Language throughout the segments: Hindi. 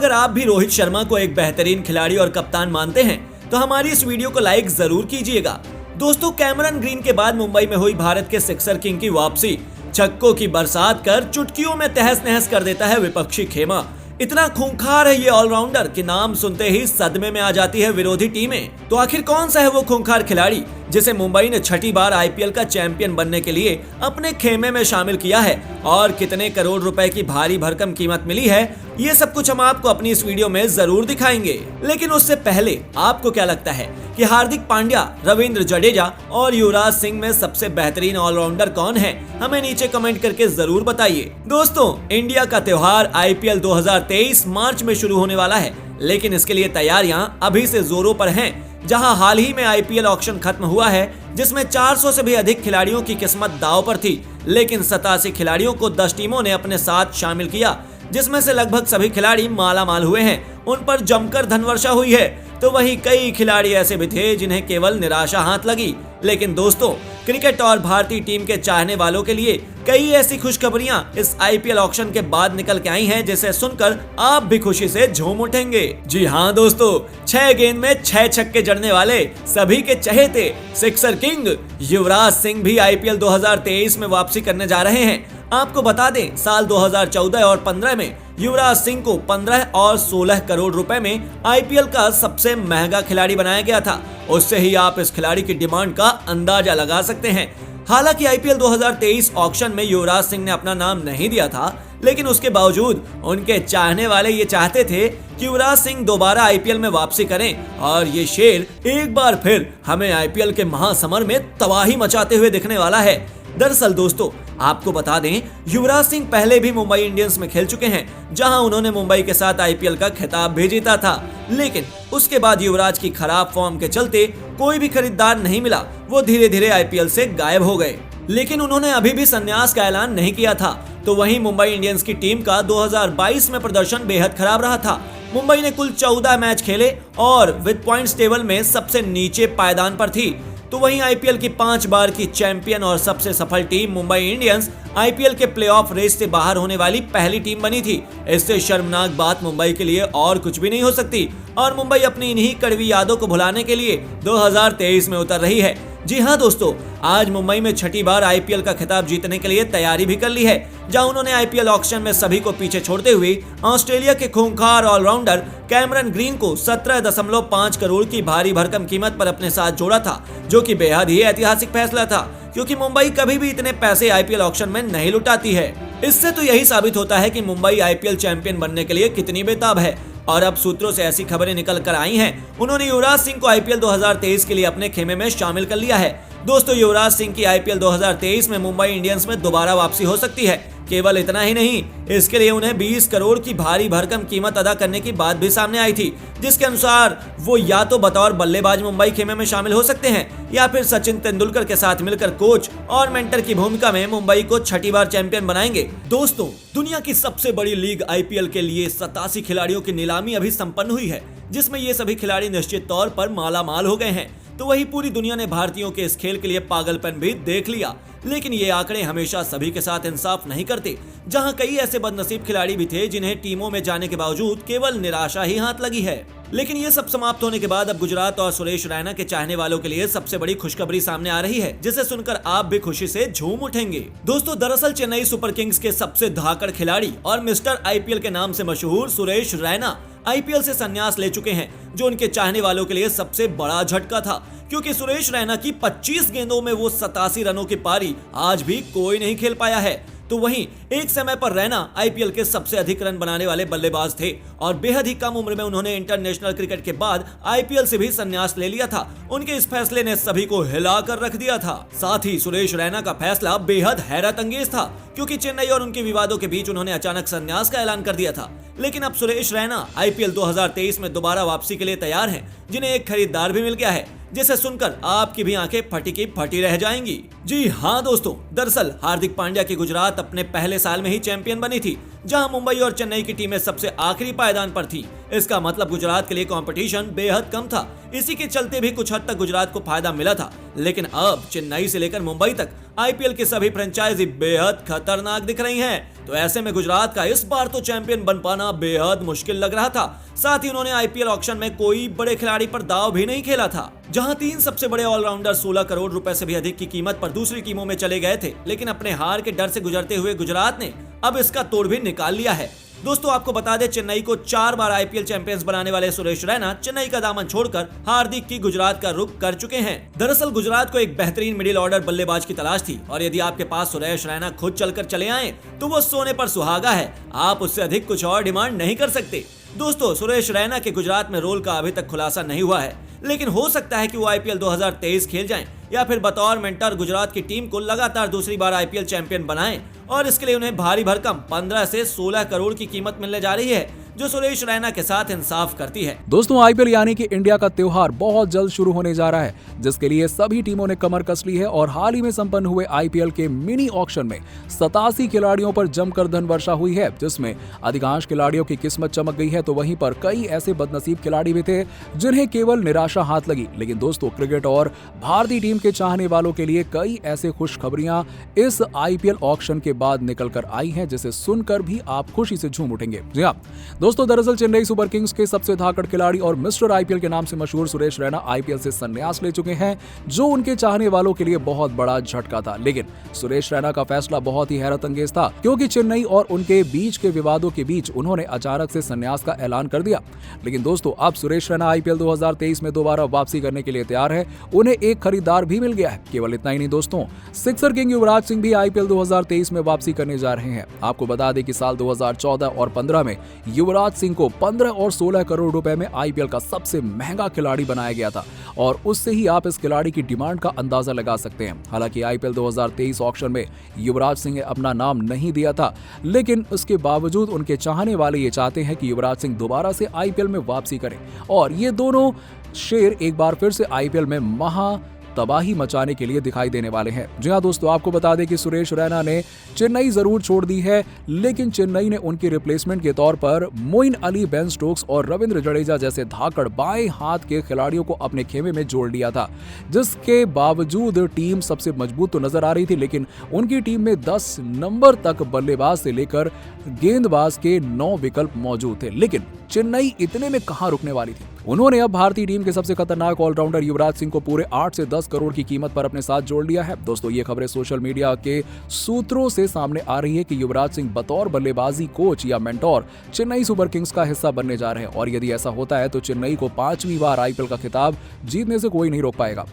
अगर आप भी रोहित शर्मा को एक बेहतरीन खिलाड़ी और कप्तान मानते हैं तो हमारी इस वीडियो को लाइक जरूर कीजिएगा। दोस्तों, कैमरन ग्रीन के बाद मुंबई में हुई भारत के सिक्सर किंग की वापसी छक्कों की बरसात कर चुटकियों में तहस नहस कर देता है विपक्षी खेमा। इतना खूंखार है ये ऑलराउंडर कि नाम सुनते ही सदमे में आ जाती है विरोधी टीमें। तो आखिर कौन सा है वो खूंखार खिलाड़ी जिसे मुंबई ने छठी बार आईपीएल का चैंपियन बनने के लिए अपने खेमे में शामिल किया है और कितने करोड़ रुपए की भारी भरकम कीमत मिली है, ये सब कुछ हम आपको अपनी इस वीडियो में जरूर दिखाएंगे। लेकिन उससे पहले आपको क्या लगता है कि हार्दिक पांड्या, रविंद्र जडेजा और युवराज सिंह में सबसे बेहतरीन ऑलराउंडर कौन है? हमें नीचे कमेंट करके जरूर बताइए। दोस्तों, इंडिया का त्योहार आईपीएल 2023 मार्च में शुरू होने वाला है, लेकिन इसके लिए तैयारियां अभी से जोरों पर हैं। जहां हाल ही में आईपीएल ऑक्शन खत्म हुआ है जिसमें 400 से भी अधिक खिलाड़ियों की किस्मत दांव पर थी, लेकिन 87 खिलाड़ियों को 10 टीमों ने अपने साथ शामिल किया, जिसमें से लगभग सभी खिलाड़ी माला माल हुए हैं। उन पर जमकर धनवर्षा हुई है, तो वहीं कई खिलाड़ी ऐसे भी थे जिन्हें केवल निराशा हाथ लगी। लेकिन दोस्तों, क्रिकेट और भारतीय टीम के चाहने वालों के लिए कई ऐसी खुशखबरियां इस आईपीएल ऑक्शन के बाद निकल के आई हैं जिसे सुनकर आप भी खुशी से झूम उठेंगे। जी हाँ दोस्तों, 6 गेंद में 6 छक्के जड़ने वाले सभी के चहेते सिक्सर किंग युवराज सिंह भी आईपीएल 2023 में वापसी करने जा रहे हैं। आपको बता दें, साल 2014 और 15 में युवराज सिंह को 15 और 16 करोड़ रुपए में आईपीएल का सबसे महंगा खिलाड़ी बनाया गया था। उससे ही आप इस खिलाड़ी की डिमांड का अंदाजा लगा सकते हैं। हालांकि आईपीएल 2023 ऑक्शन में युवराज सिंह ने अपना नाम नहीं दिया था, लेकिन उसके बावजूद उनके चाहने वाले ये चाहते थे कि युवराज सिंह दोबारा आईपीएल में वापसी करें और ये शेर एक बार फिर हमें आईपीएल के महासमर में तबाही मचाते हुए दिखने वाला है। दरअसल दोस्तों, आपको बता दें, युवराज सिंह पहले भी मुंबई इंडियंस में खेल चुके हैं, जहां उन्होंने मुंबई के साथ आईपीएल का खिताब भी जीता था। लेकिन उसके बाद युवराज की खराब फॉर्म के चलते कोई भी खरीदार नहीं मिला, वो धीरे धीरे आईपीएल से गायब हो गए। लेकिन उन्होंने अभी भी संन्यास का ऐलान नहीं किया था। तो वहीं मुंबई इंडियंस की टीम का 2022 में प्रदर्शन बेहद खराब रहा था। मुंबई ने कुल 14 मैच खेले और विद पॉइंट्स टेबल में सबसे नीचे पायदान पर थी। तो वहीं आईपीएल की 5 बार की चैंपियन और सबसे सफल टीम मुंबई इंडियंस आईपीएल के प्लेऑफ रेस से बाहर होने वाली पहली टीम बनी थी। इससे शर्मनाक बात मुंबई के लिए और कुछ भी नहीं हो सकती और मुंबई अपनी इन्हीं कड़वी यादों को भुलाने के लिए 2023 में उतर रही है। जी हाँ दोस्तों, आज मुंबई में छठी बार आईपीएल का खिताब जीतने के लिए तैयारी भी कर ली है, जहां उन्होंने आईपीएल ऑक्शन में सभी को पीछे छोड़ते हुए ऑस्ट्रेलिया के खूंखार ऑलराउंडर कैमरन ग्रीन को 17.5 करोड़ की भारी भरकम कीमत पर अपने साथ जोड़ा था, जो कि बेहद ही ऐतिहासिक फैसला था, क्योंकि मुंबई कभी भी इतने पैसे आईपीएल ऑक्शन में नहीं लुटाती है। इससे तो यही साबित होता है कि मुंबई आईपीएल चैंपियन बनने के लिए कितनी बेताब है। और अब सूत्रों से ऐसी खबरें निकल कर आई हैं, उन्होंने युवराज सिंह को आईपीएल 2023 के लिए अपने खेमे में शामिल कर लिया है। दोस्तों, युवराज सिंह की आईपीएल 2023 में मुंबई इंडियंस में दोबारा वापसी हो सकती है। केवल इतना ही नहीं, इसके लिए उन्हें 20 करोड़ की भारी भरकम कीमत अदा करने की बात भी सामने आई थी, जिसके अनुसार वो या तो बतौर बल्लेबाज मुंबई खेमे में शामिल हो सकते हैं या फिर सचिन तेंदुलकर के साथ मिलकर कोच और मेंटर की भूमिका में मुंबई को छठी बार चैंपियन बनाएंगे। दोस्तों, दुनिया की सबसे बड़ी लीग आईपीएल के लिए 87 खिलाड़ियों की नीलामी अभी संपन्न हुई है, जिसमें ये सभी खिलाड़ी निश्चित तौर पर माला माल हो गए हैं। तो वही पूरी दुनिया ने भारतीयों के इस खेल के लिए पागलपन भी देख लिया। लेकिन ये आंकड़े हमेशा सभी के साथ इंसाफ नहीं करते, जहां कई ऐसे बदनसीब खिलाड़ी भी थे जिन्हें टीमों में जाने के बावजूद केवल निराशा ही हाथ लगी है। लेकिन ये सब समाप्त होने के बाद अब गुजरात और सुरेश रैना के चाहने वालों के लिए सबसे बड़ी खुशखबरी सामने आ रही है, जिसे सुनकर आप भी खुशी से झूम उठेंगे। दोस्तों, दरअसल चेन्नई सुपर किंग्स के सबसे धाकड़ खिलाड़ी और मिस्टर आईपीएल के नाम से मशहूर सुरेश रैना आईपीएल से संन्यास ले चुके हैं, जो उनके चाहने वालों के लिए सबसे बड़ा झटका था, क्योंकि सुरेश रैना की 25 गेंदों में वो 87 रनों की पारी आज भी कोई नहीं खेल पाया है। तो वहीं एक समय पर रैना आईपीएल के सबसे अधिक रन बनाने वाले बल्लेबाज थे और बेहद ही कम उम्र में उन्होंने इंटरनेशनल क्रिकेट के बाद आईपीएल से भी संन्यास ले लिया था। उनके इस फैसले ने सभी को हिलाकर रख दिया था। साथ ही सुरेश रैना का फैसला बेहद हैरत अंगेज था, क्योंकि चेन्नई और उनके विवादों के बीच उन्होंने अचानक संन्यास का ऐलान कर दिया था। लेकिन अब सुरेश रैना आईपीएल 2023 में दोबारा वापसी के लिए तैयार हैं, जिन्हें एक खरीदार भी मिल गया है, जिसे सुनकर आपकी भी आंखें फटी की फटी रह जाएंगी। जी हाँ दोस्तों, दरअसल हार्दिक पांड्या की गुजरात अपने पहले साल में ही चैंपियन बनी थी, जहां मुंबई और चेन्नई की टीमें सबसे आखिरी पायदान पर थी। इसका मतलब गुजरात के लिए कंपटीशन बेहद कम था। इसी के चलते भी कुछ हद तक गुजरात को फायदा मिला था। लेकिन अब चेन्नई से लेकर मुंबई तक आईपीएल की सभी फ्रेंचाइजी बेहद खतरनाक दिख रही हैं। तो ऐसे में गुजरात का इस बार तो चैंपियन बन पाना बेहद मुश्किल लग रहा था। साथ ही उन्होंने आईपीएल ऑक्शन में कोई बड़े खिलाड़ी पर दाव भी नहीं खेला था। जहां 3 सबसे बड़े ऑलराउंडर 16 करोड़ रुपए से भी अधिक की कीमत पर दूसरी टीमों में चले गए थे, लेकिन अपने हार के डर से गुजरते हुए गुजरात ने अब इसका तोड़ भी निकाल लिया है। दोस्तों आपको बता दें, चेन्नई को 4 बार आईपीएल चैंपियंस बनाने वाले सुरेश रैना चेन्नई का दामन छोड़कर हार्दिक की गुजरात का रुख कर चुके हैं। दरअसल गुजरात को एक बेहतरीन मिडिल ऑर्डर बल्लेबाज की तलाश थी और यदि आपके पास सुरेश रैना खुद चलकर चले आए तो वो सोने पर सुहागा है। आप उससे अधिक कुछ और डिमांड नहीं कर सकते। दोस्तों सुरेश रैना के गुजरात में रोल का अभी तक खुलासा नहीं हुआ है, लेकिन हो सकता है कि वो आईपीएल 2023 खेल जाएं या फिर बतौर मेंटर गुजरात की टीम को लगातार दूसरी बार आईपीएल चैंपियन बनाएं और इसके लिए उन्हें भारी भरकम 15 से 16 करोड़ की कीमत मिलने जा रही है, जो सुरेश रैना के साथ इंसाफ करती है। दोस्तों आईपीएल यानी कि इंडिया का त्योहार बहुत जल्द शुरू होने जा रहा है, जिसके लिए सभी टीमों ने कमर कस ली है और हाल ही में संपन्न हुए आईपीएल के मिनी ऑक्शन में 87 खिलाड़ियों पर जमकर धन वर्षा हुई है, जिसमें अधिकांश खिलाड़ियों की किस्मत चमक गई है तो वहीं पर कई ऐसे बदनसीब खिलाड़ी भी थे जिन्हें केवल निराशा हाथ लगी। लेकिन दोस्तों क्रिकेट और भारतीय टीम के चाहने वालों के लिए कई ऐसे खुशखबरियां इस आईपीएल ऑक्शन के बाद निकल कर आई हैं, जिसे सुनकर भी आप खुशी से झूम उठेंगे। जी हाँ दोस्तों, दरअसल चेन्नई सुपर किंग्स के सबसे धाकड़ खिलाड़ी और मिस्टर आईपीएल के नाम से मशहूर सुरेश रैना आईपीएल से संन्यास ले चुके हैं, जो उनके चाहने वालों के लिए बहुत बड़ा झटका था। लेकिन सुरेश रैना का फैसला बहुत ही हैरत अंगेज था, क्योंकि चेन्नई और उनके बीच के विवादों के बीच उन्होंने अचानक से संन्यास का ऐलान कर दिया। लेकिन दोस्तों अब सुरेश रैना आईपीएल 2023 में दोबारा वापसी करने के लिए तैयार है। उन्हें एक खरीदार भी मिल गया है। केवल इतना ही नहीं दोस्तों, सिक्सर किंग युवराज सिंह भी आईपीएल 2023 में वापसी करने जा रहे हैं। आपको बता दें कि साल 2014 और 15 में युवराज सिंह को 15 और 16 करोड़ रुपए में आईपीएल का सबसे महंगा खिलाड़ी बनाया गया था और उससे ही आप इस खिलाड़ी की डिमांड का अंदाजा लगा सकते हैं। हालांकि आईपीएल 2023 ऑक्शन में युवराज सिंह ने अपना नाम नहीं दिया था, लेकिन उसके बावजूद उनके चाहने वाले ये चाहते हैं कि युवराज सिंह दोबारा से आईपीएल में वापसी करें और ये दोनों शेर एक बार फिर से आईपीएल में महा तबाही मचाने के लिए दिखाई देने वाले हैं। जी हाँ दोस्तों, आपको बता दें कि सुरेश रैना ने चेन्नई जरूर छोड़ दी है, लेकिन चेन्नई ने उनकी रिप्लेसमेंट के तौर पर मोइन अली, बेन स्टोक्स और रविंद्र जडेजा जैसे धाकड़ बाएं हाथ के खिलाड़ियों को अपने खेमे में जोड़ लिया था, जिसके बावजूद टीम सबसे मजबूत तो नजर आ रही थी। लेकिन उनकी टीम में 10 नंबर तक बल्लेबाज से लेकर गेंदबाज के 9 विकल्प मौजूद थे, लेकिन चेन्नई इतने में कहां रुकने वाली थी। उन्होंने अब भारतीय टीम के सबसे खतरनाक ऑलराउंडर युवराज सिंह को पूरे 8 से 10 करोड़ की कीमत पर अपने साथ जोड़ लिया है। दोस्तों ये खबरें सोशल मीडिया के सूत्रों से सामने आ रही है कि युवराज सिंह बतौर बल्लेबाजी कोच या मेंटोर चेन्नई सुपर किंग्स का हिस्सा बनने जा रहे हैं और यदि ऐसा होता है तो चेन्नई को 5वीं बार आईपीएल का खिताब जीतने से कोई नहीं रोक पाएगा।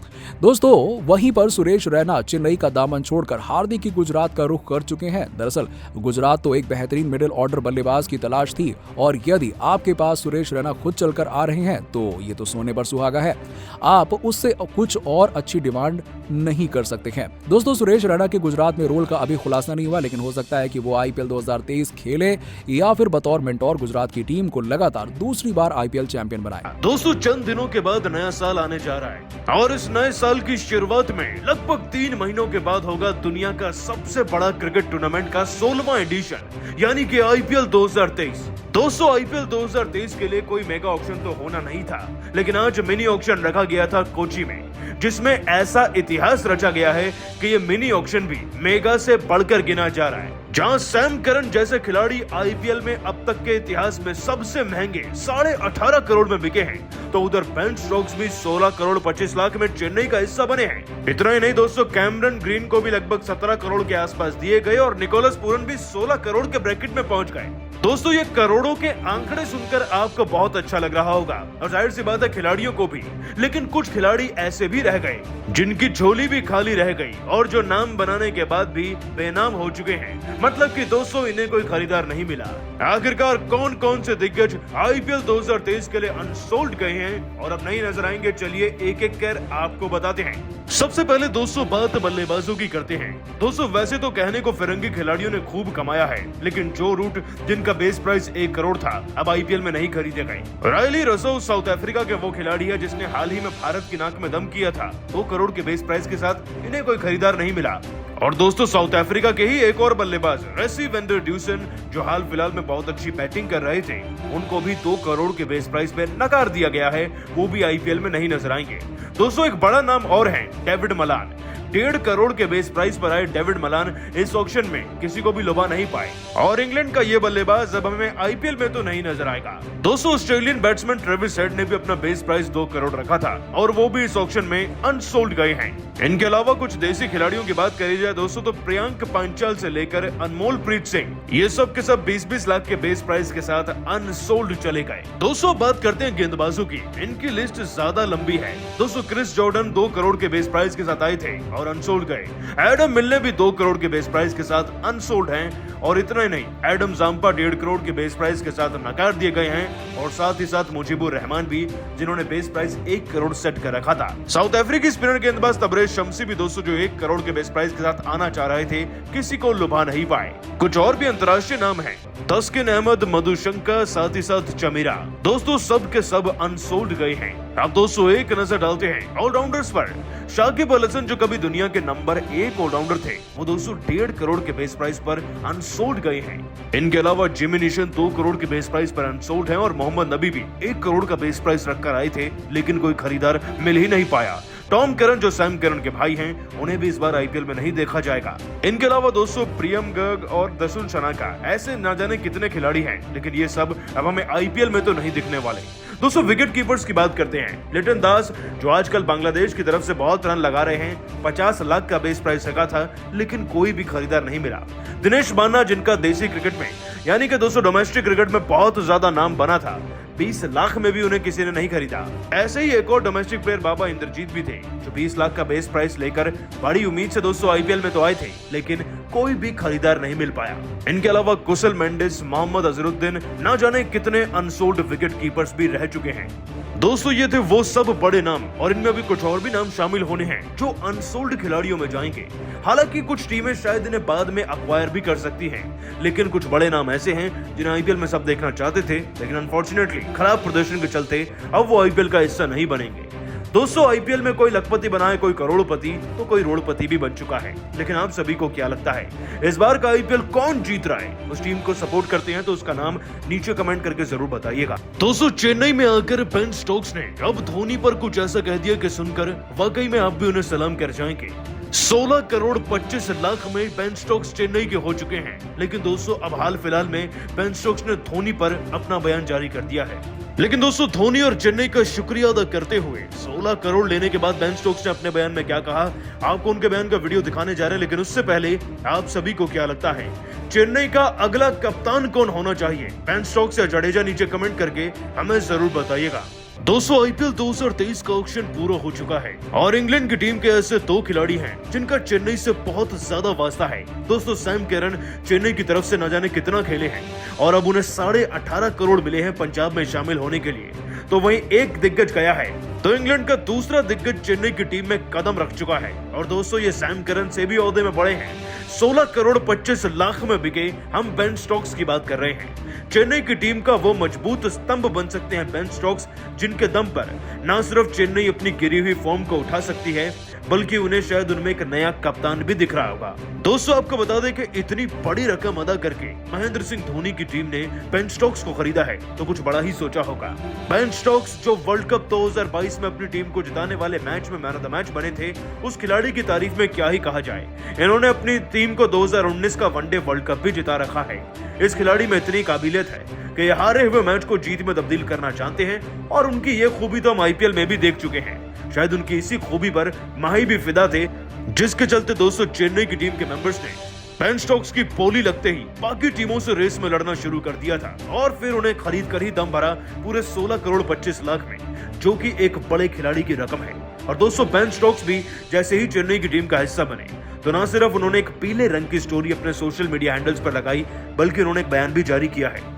दोस्तों वहीं पर सुरेश रैना चेन्नई का दामन छोड़कर हार्दिक की गुजरात का रुख कर चुके हैं। दरअसल गुजरात तो एक बेहतरीन मिडिल ऑर्डर बल्लेबाज की तलाश थी और यदि आपके पास सुरेश रैना खुद चलकर आ रहे हैं तो ये तो सोने पर सुहागा है। आप उससे कुछ और अच्छी डिमांड नहीं कर सकते हैं। दोस्तों दोस्तों सुरेश रैना के गुजरात में रोल का अभी खुलासा नहीं हुआ, लेकिन हो सकता है कि वो आईपीएल 2023 खेले या फिर बतौर मेंटोर गुजरात की टीम को लगातार दूसरी बार आईपीएल चैंपियन बनाए। दोस्तों चंद दिनों के बाद नया साल आने जा रहा है और इस नए साल की शुरुआत में लगभग 3 महीनों के बाद होगा दुनिया का सबसे बड़ा क्रिकेट टूर्नामेंट का 16वां एडिशन यानी कि आईपीएल 2023। दोस्तों आईपीएल 2023 के लिए कोई मेगा ऑक्शन तो होना नहीं था, लेकिन आज मिनी ऑक्शन रखा गया था कोची में, जिसमें ऐसा इतिहास रचा गया है कि ये मिनी ऑक्शन भी मेगा से बढ़कर गिना जा रहा है। जहां सैम करन जैसे खिलाड़ी आईपीएल में अब तक के इतिहास में सबसे महंगे 18.5 करोड़ में बिके हैं, तो उधर बेन स्टोक्स भी 16 करोड़ 25 लाख में चेन्नई का हिस्सा बने हैं। इतना ही नहीं दोस्तों, कैमरन ग्रीन को भी लगभग 17 करोड़ के आसपास दिए गए और निकोलस पूरन भी 16 करोड़ के ब्रैकेट में पहुंच गए। दोस्तों ये करोड़ों के आंकड़े सुनकर आपको बहुत अच्छा लग रहा होगा और जाहिर सी बात है खिलाड़ियों को भी, लेकिन कुछ खिलाड़ी ऐसे भी रह गए जिनकी झोली भी खाली रह गई और जो नाम बनाने के बाद भी बेनाम हो चुके हैं। मतलब कि दोस्तों इन्हें कोई खरीदार नहीं मिला। आखिरकार कौन कौन से दिग्गज आईपीएल 2023 के लिए अनसोल्ड गए हैं और अब नहीं नजर आएंगे, चलिए एक एक कर आपको बताते हैं। सबसे पहले दोस्तों बात बल्लेबाजों की करते हैं। दोस्तों वैसे तो कहने को फिरंगी खिलाड़ियों ने खूब कमाया है, लेकिन जो रूट जिनका बेस प्राइस 1 करोड़ था अब आईपीएल में नहीं खरीदे गए। रायली रसो साउथ अफ्रीका के वो खिलाड़ी है जिसने हाल ही में भारत की नाक में दम किया था। 2 करोड़ के बेस प्राइस के साथ इन्हें कोई खरीदार नहीं मिला। और दोस्तों साउथ अफ्रीका के ही एक और बल्लेबाज रेसी वेंडर ड्यूसन, जो हाल फिलहाल में बहुत अच्छी बैटिंग कर रहे थे, उनको भी 2 करोड़ के बेस प्राइस पे नकार दिया गया है। वो भी आईपीएल में नहीं नजर आएंगे। दोस्तों एक बड़ा नाम और है डेविड मलान। 1.5 करोड़ के बेस प्राइस पर आए डेविड मलान इस ऑक्शन में किसी को भी लुभा नहीं पाए और इंग्लैंड का ये बल्लेबाज अब हमें आईपीएल में तो नहीं नजर आएगा। दोस्तों ऑस्ट्रेलियन बैट्समैन ट्रेविस हेड ने भी अपना बेस प्राइस 2 करोड़ रखा था और वो भी इस ऑक्शन में अनसोल्ड गए हैं। इनके अलावा कुछ देसी खिलाड़ियों की बात करी जाए दोस्तों तो प्रियांक पांचाल से लेकर अनमोल प्रीत सिंह, ये सब के सब 20-20 लाख के बेस प्राइस के साथ अनसोल्ड चले गए। दोस्तों बात करते हैं गेंदबाजों की, इनकी लिस्ट ज्यादा लंबी है। दोस्तों क्रिस जॉर्डन 2 करोड़ के बेस प्राइस के साथ आए थे और अनसोल्ड गए। एडम मिलने भी 2 करोड़ के बेस प्राइस के साथ अनसोल्ड हैं और इतना ही नहीं, एडम जाम्पा 1.5 करोड़ के बेस प्राइस के साथ नकार दिए गए हैं और साथ ही साथ मुजीबुर रहमान भी, जिन्होंने बेस प्राइस 1 करोड़ सेट कर रखा था। साउथ अफ्रीकी स्पिनर गेंदबाज तबरेज शम्सी भी दोस्तों जो 1 करोड़ के बेस प्राइस के साथ आना चाह रहे थे, किसी को लुभा नहीं पाए। कुछ और भी अंतर्राष्ट्रीय नाम हैं, तस्किन अहमद, मधुशंका, साथ ही साथ चमीरा, दोस्तों सब के सब अनसोल्ड गए हैं। अब दोस्तों एक नजर डालते हैं ऑलराउंडर्स पर। शाकिब अल हसन जो कभी दुनिया के नंबर 1 ऑलराउंडर थे, वो दोस्तों 1.5 करोड़ के बेस प्राइस पर अनसोल्ड गए हैं। इनके अलावा जिमी निशन 2 करोड़ के बेस प्राइस पर अनसोल्ड हैं और मोहम्मद नबी भी 1 करोड़ का बेस प्राइस रखकर आए थे, लेकिन कोई खरीदार मिल ही नहीं पाया। टॉम करन जो सैम करन के भाई हैं, उन्हें भी इस बार आईपीएल में नहीं देखा जाएगा। इनके अलावा दोस्तों प्रियम गर्ग और दसुन शनाका, ऐसे न जाने कितने खिलाड़ी हैं, लेकिन ये सब अब हमें आईपीएल में तो नहीं दिखने वाले। दोस्तों विकेट कीपर्स की बात करते हैं। लिटन दास जो आजकल बांग्लादेश की तरफ से बहुत रन लगा रहे हैं, 50 लाख का बेस प्राइस रखा था, लेकिन कोई भी खरीदार नहीं मिला। दिनेश बान्ना जिनका देसी क्रिकेट में यानी कि दोस्तों डोमेस्टिक क्रिकेट में बहुत ज्यादा नाम बना था, 20 लाख में भी उन्हें किसी ने नहीं खरीदा। ऐसे ही एक और डोमेस्टिक प्लेयर बाबा इंद्रजीत भी थे, जो 20 लाख का बेस प्राइस लेकर बड़ी उम्मीद से दोस्तों आईपीएल में तो आए थे, लेकिन कोई भी खरीदार नहीं मिल पाया। इनके अलावा कुशल मेंडिस, मोहम्मद अजरुद्दीन, न जाने कितने अनसोल्ड विकेट कीपर्स भी रह चुके हैं। दोस्तों ये थे वो सब बड़े नाम और इनमें अभी कुछ और भी नाम शामिल होने हैं जो अनसोल्ड खिलाड़ियों में जाएंगे। हालांकि कुछ टीमें शायद इन्हें बाद में अक्वायर भी कर सकती हैं, लेकिन कुछ बड़े नाम ऐसे हैं जिन्हें आईपीएल में सब देखना चाहते थे, लेकिन अनफॉर्चुनेटली खराब प्रदर्शन के चलते अब वो आईपीएल का हिस्सा नहीं बनेंगे। दोस्तों आईपीएल में कोई लखपति बना है, कोई करोड़पति, तो कोई रोड़पति भी बन चुका है। लेकिन आप सभी को क्या लगता है इस बार का आईपीएल कौन जीत रहा है? उस टीम को सपोर्ट करते हैं तो उसका नाम नीचे कमेंट करके जरूर बताइएगा। दोस्तों चेन्नई में आकर बेन स्टोक्स ने अब धोनी पर कुछ ऐसा कह दिया कि सुनकर वाकई में आप भी उन्हें सलाम कर जाएंगे। 16 करोड़ 25 लाख में बेन स्टोक्स चेन्नई के हो चुके हैं, लेकिन दोस्तों अब हाल फिलहाल में बेन स्टोक्स ने धोनी पर अपना बयान जारी कर दिया है। लेकिन दोस्तों धोनी और चेन्नई का शुक्रिया अदा करते हुए 16 करोड़ लेने के बाद बेन स्टोक्स ने अपने बयान में क्या कहा, आपको उनके बयान का वीडियो दिखाने जा रहे हैं, लेकिन उससे पहले आप सभी को क्या लगता है चेन्नई का अगला कप्तान कौन होना चाहिए? बेन स्टोक्स या जडेजा नीचे कमेंट करके हमें जरूर बताइएगा। दोस्तों आईपीएल 2023 का ऑक्शन पूरा हो चुका है और इंग्लैंड की टीम के ऐसे 2 खिलाड़ी हैं जिनका चेन्नई से बहुत ज्यादा वास्ता है। दोस्तों सैम करन चेन्नई की तरफ से न जाने कितना खेले हैं और अब उन्हें 18.5 करोड़ मिले हैं पंजाब में शामिल होने के लिए, तो वहीं एक दिग्गज गया है तो इंग्लैंड का दूसरा दिग्गज चेन्नई की टीम में कदम रख चुका है। और दोस्तों ये सैम करन से भी ओहदे में बड़े हैं। 16 करोड़ 25 लाख में बिके हम बेन स्टोक्स की बात कर रहे हैं। चेन्नई की टीम का वो मजबूत स्तंभ बन सकते हैं बेन स्टोक्स, जिनके दम पर न सिर्फ चेन्नई अपनी गिरी हुई फॉर्म को उठा सकती है, बल्कि उन्हें शायद उनमें एक नया कप्तान भी दिख रहा होगा। दोस्तों आपको बता दें कि इतनी बड़ी रकम अदा करके महेंद्र सिंह धोनी की टीम ने बेन स्टोक्स को खरीदा है तो कुछ बड़ा ही सोचा होगा। बेन स्टोक्स जो वर्ल्ड कप 2022 में अपनी टीम को जिताने वाले मैच में मैन ऑफ द मैच बने थे, उस खिलाड़ी की तारीफ में क्या ही कहा जाए। इन्होंने अपनी टीम को 2019 का वनडे वर्ल्ड कप भी जिता रखा है। इस खिलाड़ी में इतनी काबिलियत है कि हारे हुए मैच को जीत में तब्दील करना चाहते हैं और उनकी ये खूबी तो हम आईपीएल में भी देख चुके हैं। शायद उनकी इसी खूबी पर माही भी फिदा थे, जिसके चलते दोस्तों चेन्नई की टीम के मेंबर्स ने बेन स्टोक्स की बोली लगते ही बाकी टीमों से रेस में लड़ना शुरू कर दिया था और फिर उन्हें खरीद कर ही दम भरा पूरे 16 करोड़ 25 लाख में, जो कि एक बड़े खिलाड़ी की रकम है। और दोस्तों बेन स्टोक्स भी जैसे ही चेन्नई की टीम का हिस्सा बने तो न सिर्फ उन्होंने एक पीले रंग की स्टोरी अपने सोशल मीडिया हैंडल्स पर लगाई, बल्कि उन्होंने एक बयान भी जारी किया है।